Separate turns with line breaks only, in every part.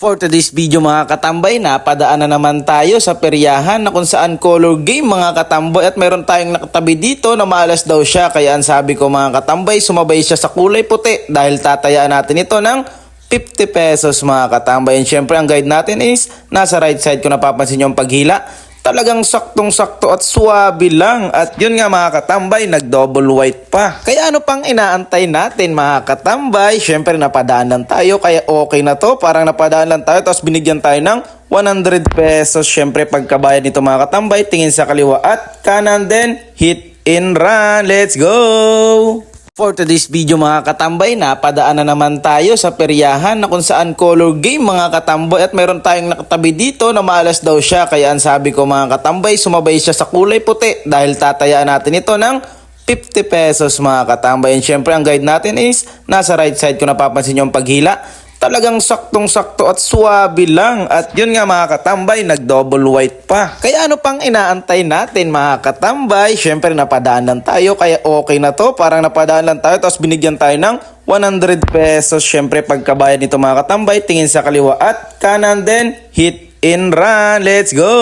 For today's video mga katambay, napadaan na naman tayo sa peryahan na kung saan color game mga katambay at meron tayong nakatabi dito na maalas daw siya. Kaya ang sabi ko mga katambay, sumabay siya sa kulay puti dahil tatayaan natin ito ng 50 pesos mga katambay. And syempre ang guide natin is nasa right side ko napapansin yung paghila. Talagang saktong-sakto at suwabe lang. At yun nga mga katambay, nag-double white pa. Kaya ano pang inaantay natin mga katambay? Syempre napadaan lang tayo, kaya okay na to. Parang napadaan lang tayo, tapos binigyan tayo ng 100 pesos. Syempre pagkabayad nito mga katambay, tingin sa kaliwa at kanan, then hit and run. Let's go! For today's video mga katambay, napadaan na naman tayo sa peryahan na kung saan color game mga katambay at meron tayong nakatabi dito na maalas daw siya. Kaya ang sabi ko mga katambay, sumabay siya sa kulay puti dahil tatayaan natin ito ng 50 pesos mga katambay. And syempre ang guide natin is nasa right side ko napapansin yung paghila. Talagang saktong-sakto at suwabe lang. At yun nga mga katambay, nag-double white pa. Kaya ano pang inaantay natin mga katambay? Syempre napadaan lang tayo, kaya okay na to. Parang napadaan lang tayo, tapos binigyan tayo ng 100 pesos. Syempre pagkabayad nito mga katambay, tingin sa kaliwa at kanan, then hit and run. Let's go!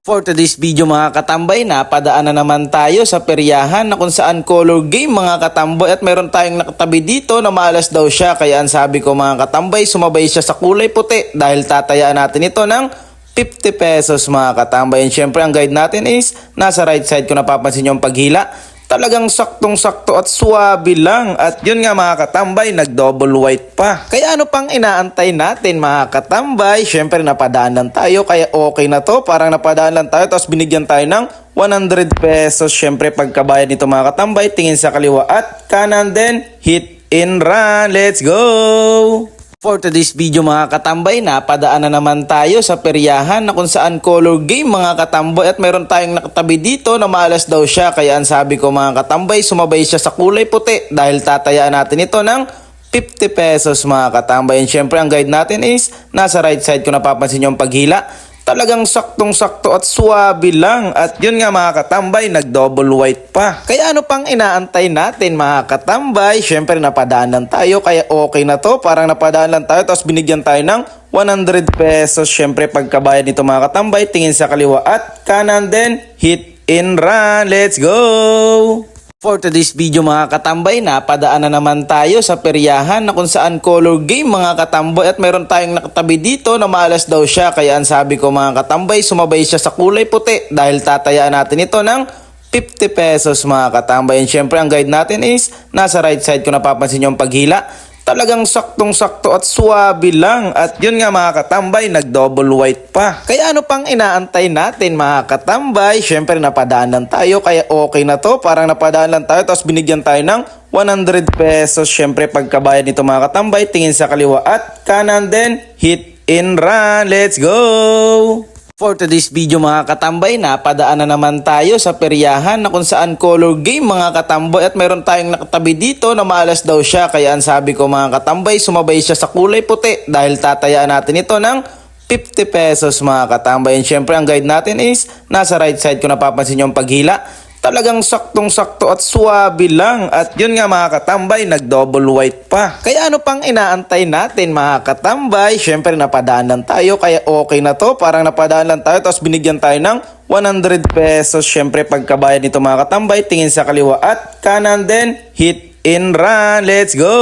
For today's video mga katambay, napadaan na naman tayo sa peryahan na kung saan color game mga katambay at meron tayong nakatabi dito na maalas daw siya. Kaya ang sabi ko mga katambay, sumabay siya sa kulay puti dahil tatayaan natin ito ng 50 pesos mga katambay. And syempre ang guide natin is nasa right side ko napapansin yung paghila. Talagang saktong-sakto at suwabe lang. At yun nga mga katambay, nag-double white pa. Kaya ano pang inaantay natin mga katambay? Syempre napadaan lang tayo, kaya okay na to. Parang napadaan lang tayo, tapos binigyan tayo ng 100 pesos. Syempre pagkabayad nito mga katambay, tingin sa kaliwa at kanan, then hit and run. Let's go! For today's video mga katambay, napadaan na naman tayo sa peryahan na kung saan color game mga katambay at meron tayong nakatabi dito na maalas daw siya. Kaya ang sabi ko mga katambay, sumabay siya sa kulay puti dahil tatayaan natin ito ng 50 pesos mga katambay. And syempre ang guide natin is nasa right side ko napapansin yung paghila. Talagang saktong-sakto at suwabe lang. At yun nga mga katambay, nag-double white pa. Kaya ano pang inaantay natin mga katambay? Syempre napadaan lang tayo, kaya okay na to. Parang napadaan lang tayo, tapos binigyan tayo ng 100 pesos. Syempre pagkabayad nito mga katambay, tingin sa kaliwa at kanan, then hit and run. Let's go! For today's video mga katambay, napadaan na naman tayo sa peryahan na kung saan color game mga katambay at meron tayong nakatabi dito na maalas daw siya. Kaya ang sabi ko mga katambay, sumabay siya sa kulay puti dahil tatayaan natin ito ng 50 pesos mga katambay. And syempre ang guide natin is nasa right side ko napapansin yung paghila. Talagang saktong-sakto at suwabe lang. At yun nga mga katambay, nag-double white pa. Kaya ano pang inaantay natin mga katambay? Syempre napadaan lang tayo, kaya okay na to. Parang napadaan lang tayo, tapos binigyan tayo ng 100 pesos. Syempre pagkabayad nito mga katambay, tingin sa kaliwa at kanan, then hit and run. Let's go! For today's video mga katambay, napadaan na naman tayo sa peryahan na kung saan color game mga katambay at meron tayong nakatabi dito na maalas daw siya. Kaya ang sabi ko mga katambay, sumabay siya sa kulay puti dahil tatayaan natin ito ng 50 pesos mga katambay. And syempre ang guide natin is nasa right side ko napapansin yung paghila. Talagang saktong-sakto at suwabe lang. At yun nga mga katambay, nag-double white pa. Kaya ano pang inaantay natin mga katambay? Syempre napadaan lang tayo, kaya okay na to. Parang napadaan lang tayo, tapos binigyan tayo ng 100 pesos. Syempre pagkabayad nito mga katambay, tingin sa kaliwa at kanan, then hit and run. Let's go!